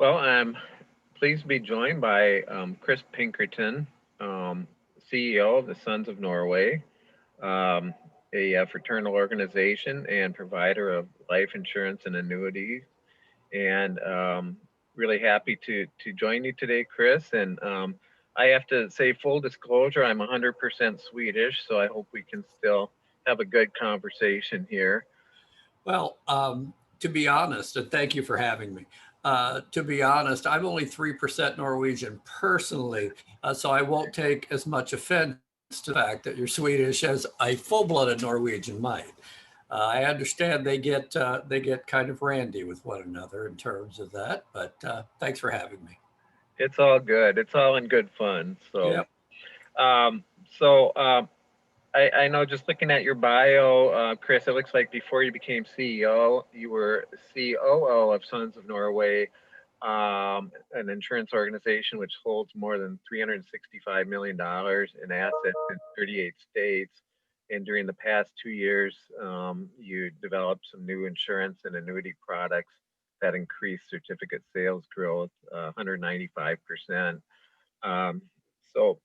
Well, I'm pleased to be joined by Chris Pinkerton, um, CEO of the Sons of Norway, um, a fraternal organization and provider of life insurance and annuities. And really happy to join you today, Chris. And I have to say, full disclosure, I'm 100% Swedish, so I hope we can still have a good conversation here. Well, to be honest, and thank you for having me. To be honest, I'm only 3% Norwegian personally, so I won't take as much offense to the fact that you're Swedish as a full-blooded Norwegian might. I understand they get kind of randy with one another in terms of that, but thanks for having me. It's all good. It's all in good fun. So, Yep. um, so I know just looking at your bio, Chris, it looks like before you became CEO, you were COO of Sons of Norway, an insurance organization which holds more than $365 million in assets in 38 states. And during the past 2 years, you developed some new insurance and annuity products that increased certificate sales growth 195%. Um, so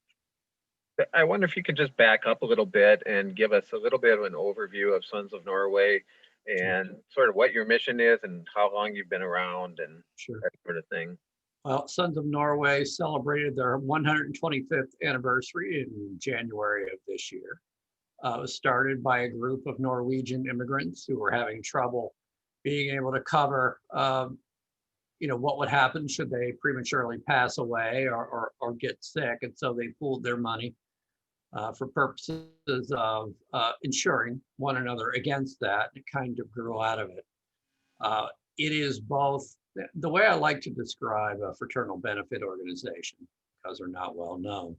I wonder if you could just back up a little bit and give us a little bit of an overview of Sons of Norway and sort of what your mission is and how long you've been around and Sure. that sort of thing. Well, Sons of Norway celebrated their 125th anniversary in January of this year. It was started by a group of Norwegian immigrants who were having trouble being able to cover, what would happen should they prematurely pass away or get sick. And so they pooled their money for purposes of insuring one another against that. It kind of grew out of it. Uh, it is both the way I like to describe a fraternal benefit organization, because they're not well known,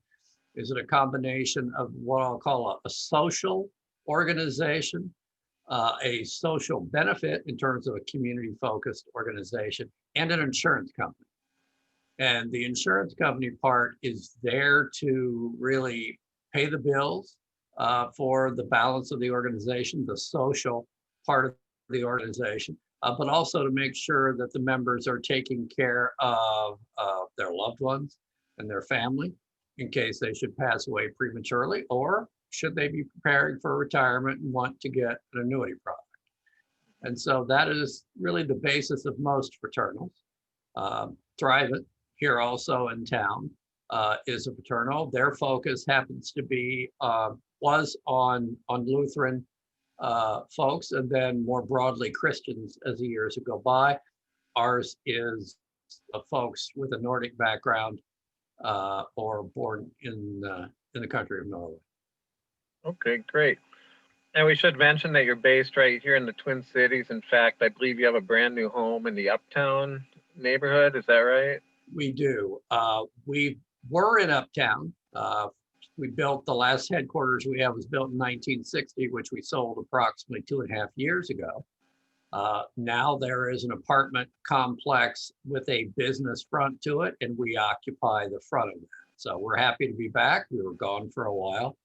is it a combination of what I'll call a social organization, a social benefit in terms of a community focused organization, and an insurance company. And the insurance company part is there to really pay the bills for the balance of the organization, the social part of the organization, but also to make sure that the members are taking care of their loved ones and their family in case they should pass away prematurely, or should they be preparing for retirement and want to get an annuity product. And so that is really the basis of most fraternals. Thrivent, here also in town, is a fraternal. Their focus happens to be, was on Lutheran folks, and then more broadly Christians as the years go by. Ours is folks with a Nordic background or born in the country of Norway. Okay, great. And we should mention that you're based right here in the Twin Cities. In fact, I believe you have a brand new home in the Uptown neighborhood. Is that right? We do. We were in Uptown. We built the last headquarters we have was built in 1960, which we sold approximately 2.5 years ago. Now there is an apartment complex with a business front to it, and we occupy the front of that. So we're happy to be back. We were gone for a while,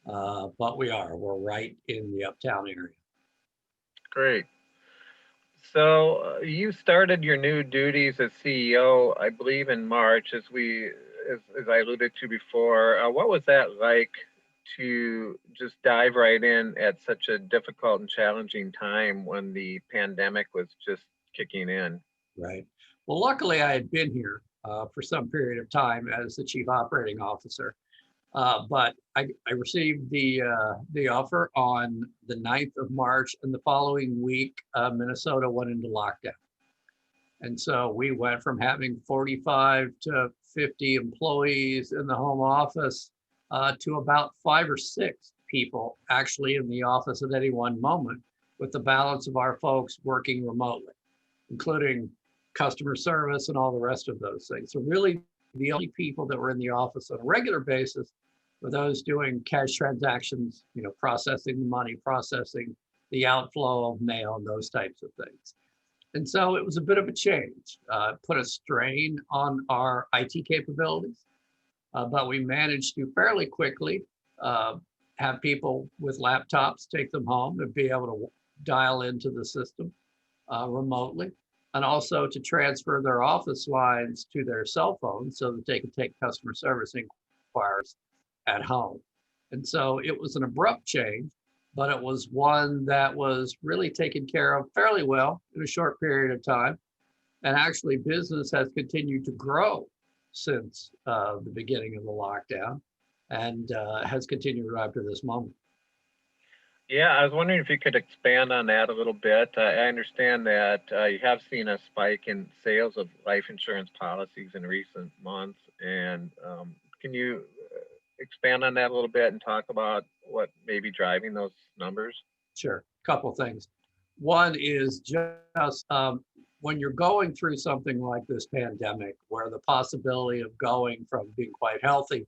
but we're right in the Uptown area. Great. So you started your new duties as CEO, I believe, in March, as I alluded to before. What was that like to just dive right in at such a difficult and challenging time when the pandemic was just kicking in? Right. Well, luckily I had been here for some period of time as the chief operating officer. But I received the offer on the 9th of March, and the following week, Minnesota went into lockdown. And so we went from having 45 to 50 employees in the home office to about 5 or 6 people actually in the office at any one moment, with the balance of our folks working remotely, including customer service and all the rest of those things. So really the only people that were in the office on a regular basis were those doing cash transactions, processing the money, processing the outflow of mail and those types of things. And so it was a bit of a change, put a strain on our IT capabilities, but we managed to fairly quickly have people with laptops take them home and be able to dial into the system remotely. and also to transfer their office lines to their cell phones so that they could take customer service inquiries at home. And so it was an abrupt change, but it was one that was really taken care of fairly well in a short period of time. And actually, business has continued to grow since the beginning of the lockdown and has continued right up to this moment. Yeah, I was wondering if you could expand on that a little bit. I understand that you have seen a spike in sales of life insurance policies in recent months, and can you expand on that a little bit and talk about what may be driving those numbers? Sure, couple things. One is just when you're going through something like this pandemic, where the possibility of going from being quite healthy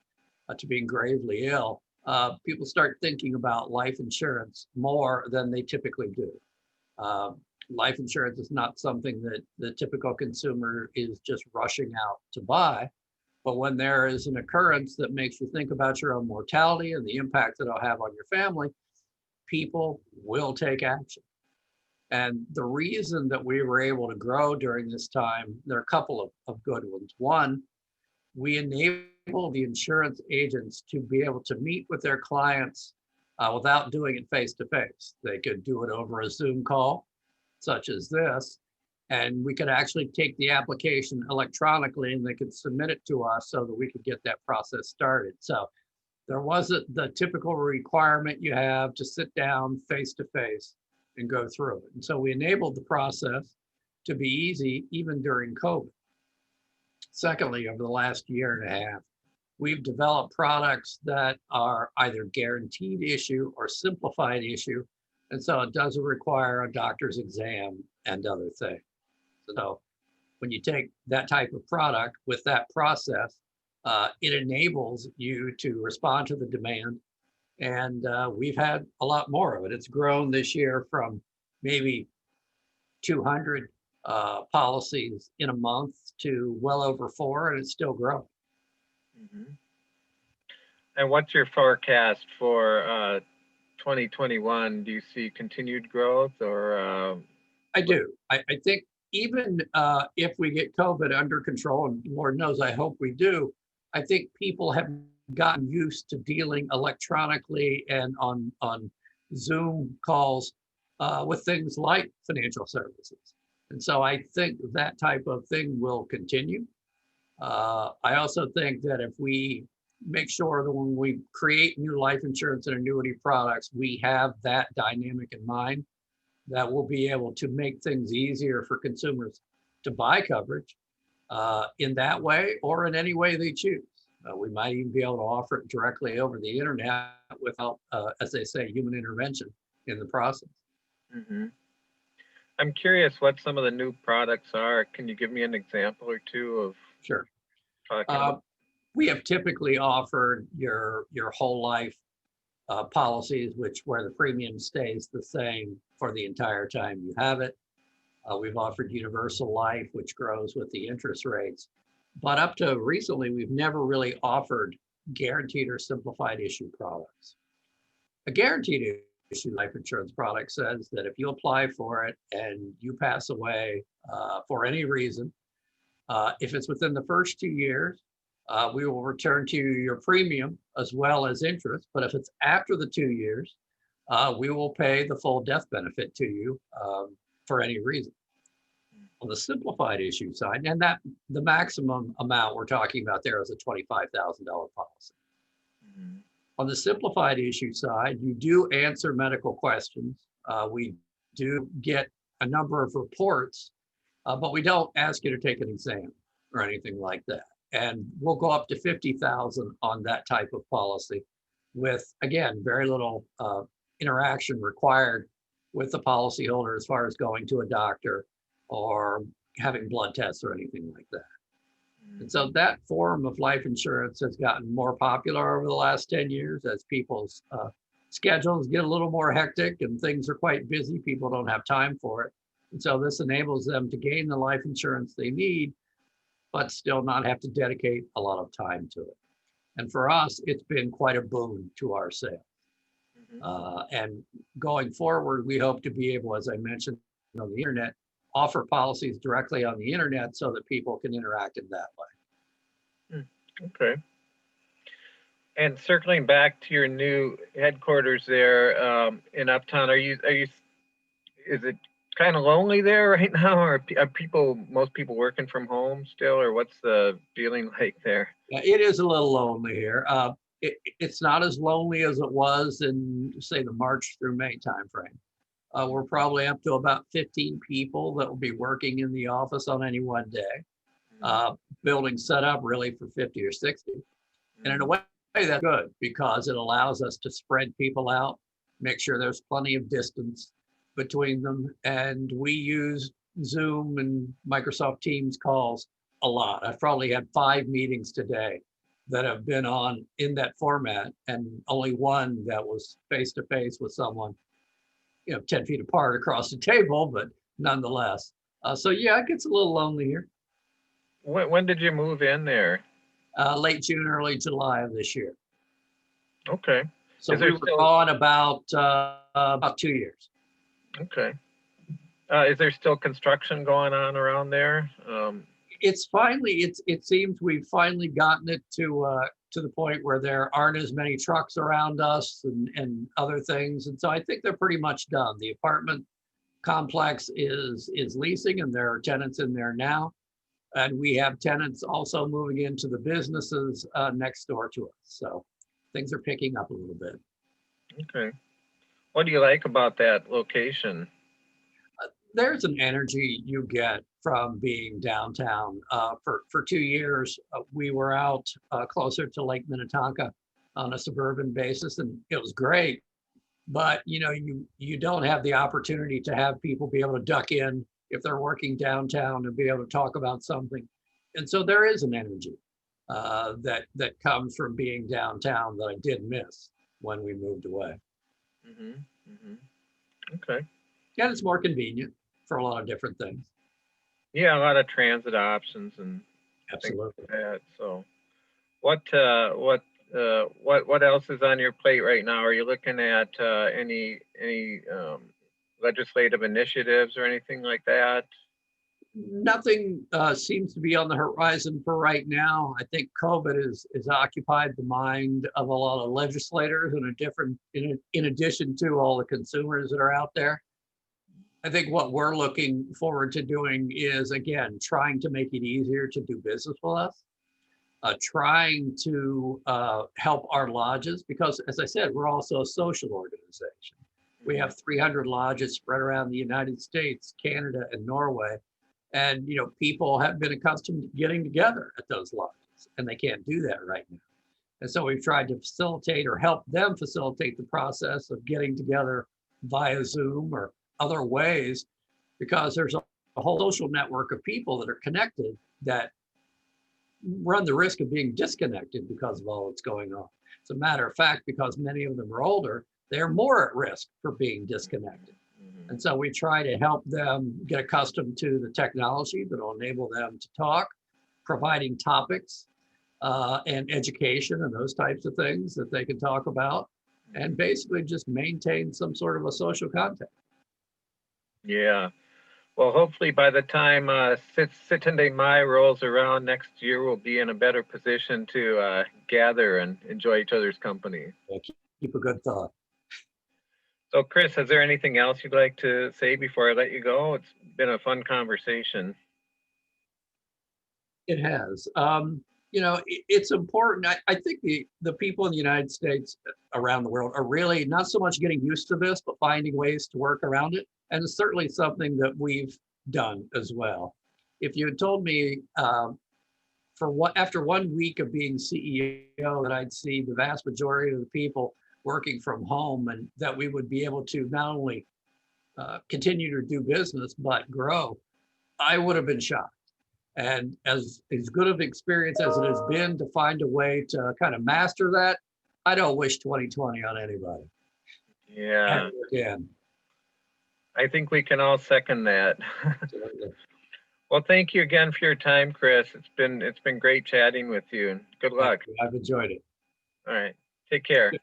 to being gravely ill, people start thinking about life insurance more than they typically do. Uh, Life insurance is not something that the typical consumer is just rushing out to buy. But when there is an occurrence that makes you think about your own mortality and the impact that it'll have on your family, people will take action. And the reason that we were able to grow during this time, there are a couple of good ones. One, we enable the insurance agents to be able to meet with their clients without doing it face to face. They could do it over a Zoom call, such as this, and we could actually take the application electronically and they could submit it to us so that we could get that process started. So there wasn't the typical requirement you have to sit down face to face and go through it. And so we enabled the process to be easy even during COVID. Secondly, over the last year and a half, we've developed products that are either guaranteed issue or simplified issue. And so it doesn't require a doctor's exam and other things. So when you take that type of product with that process, it enables you to respond to the demand. And we've had a lot more of it. It's grown this year from maybe 200 policies in a month to well over 4, and it's still growing. Hmm. And what's your forecast for 2021? Do you see continued growth or? I do. I think even if we get COVID under control, and Lord knows I hope we do, I think people have gotten used to dealing electronically and on Zoom calls with things like financial services. And so I think that type of thing will continue. I also think that if we make sure that when we create new life insurance and annuity products, we have that dynamic in mind, that we'll be able to make things easier for consumers to buy coverage in that way or in any way they choose. We might even be able to offer it directly over the internet without, as they say, human intervention in the process. Hmm. I'm curious what some of the new products are. Can you give me an example or two of Sure. talking about? We have typically offered your whole life policies, where the premium stays the same for the entire time you have it. We've offered universal life, which grows with the interest rates. But up to recently, we've never really offered guaranteed or simplified issue products. A guaranteed issue life insurance product says that if you apply for it and you pass away for any reason, if it's within the first 2 years, we will return to you your premium as well as interest. But if it's after the 2 years, we will pay the full death benefit to you for any reason. On the simplified issue side, and that the maximum amount we're talking about there is a $25,000 policy. Hmm. On the simplified issue side, you do answer medical questions. We do get a number of reports, but we don't ask you to take an exam or anything like that. And we'll go up to 50,000 on that type of policy with, again, very little interaction required with the policyholder as far as going to a doctor or having blood tests or anything like that. And so that form of life insurance has gotten more popular over the last 10 years as people's schedules get a little more hectic and things are quite busy. People don't have time for it. And so this enables them to gain the life insurance they need, but still not have to dedicate a lot of time to it. And for us, it's been quite a boon to our sales. Hmm. And going forward, we hope to be able, as I mentioned on the internet, offer policies directly on the internet so that people can interact in that way. Okay. And circling back to your new headquarters there in Uptown, is it kind of lonely there right now? Or are most people working from home still, or what's the feeling like there? Yeah, it is a little lonely here. It's not as lonely as it was in, say, the March through May timeframe. We're probably up to about 15 people that will be working in the office on any one day. Building set up really for 50 or 60. And in a way, that's good because it allows us to spread people out, make sure there's plenty of distance between them. And we use Zoom and Microsoft Teams calls a lot. I've probably had 5 meetings today that have been on in that format, and only one that was face to face with someone, 10 feet apart across the table, but nonetheless. So yeah, it gets a little lonely here. When did you move in there? Late June, early July of this year. Okay. So we were gone about 2 years. Okay. Is there still construction going on around there? It seems we've finally gotten it to the point where there aren't as many trucks around us and other things. And so I think they're pretty much done. The apartment complex is leasing, and there are tenants in there now. And we have tenants also moving into the businesses next door to us. So things are picking up a little bit. Okay. What do you like about that location? There's an energy you get from being downtown. For 2 years, we were out closer to Lake Minnetonka on a suburban basis, and it was great. But you don't have the opportunity to have people be able to duck in if they're working downtown and be able to talk about something. And so there is an energy that comes from being downtown that I did miss when we moved away. Okay. Yeah, it's more convenient for a lot of different things. Yeah, a lot of transit options and Absolutely. things like that. So, what else is on your plate right now? Are you looking at any legislative initiatives or anything like that? Nothing seems to be on the horizon for right now. I think COVID has occupied the mind of a lot of legislators in addition to all the consumers that are out there. I think what we're looking forward to doing is, again, trying to make it easier to do business with us, trying to help our lodges, because as I said, we're also a social organization. We have 300 lodges spread around the United States, Canada, and Norway. And people have been accustomed to getting together at those lodges, and they can't do that right now. And so we've tried to facilitate or help them facilitate the process of getting together via Zoom or other ways, because there's a whole social network of people that are connected that run the risk of being disconnected because of all that's going on. As a matter of fact, because many of them are older, they're more at risk for being disconnected. And so we try to help them get accustomed to the technology that will enable them to talk, providing topics and education and those types of things that they can talk about, and basically just maintain some sort of a social contact. Yeah. Well, hopefully by the time Sitende Mai rolls around next year, we'll be in a better position to gather and enjoy each other's company. Yeah, keep a good thought. So, Chris, is there anything else you'd like to say before I let you go? It's been a fun conversation. It has. It's important. I think the people in the United States, around the world, are really not so much getting used to this, but finding ways to work around it. And it's certainly something that we've done as well. If you had told me after 1 week of being CEO that I'd see the vast majority of the people working from home, and that we would be able to not only continue to do business, but grow, I would have been shocked. And as good of experience as it has been to find a way to kind of master that, I don't wish 2020 on anybody. Yeah. Again. I think we can all second that. Well, thank you again for your time, Chris. It's been great chatting with you, and good luck. I've enjoyed it. All right. Take care.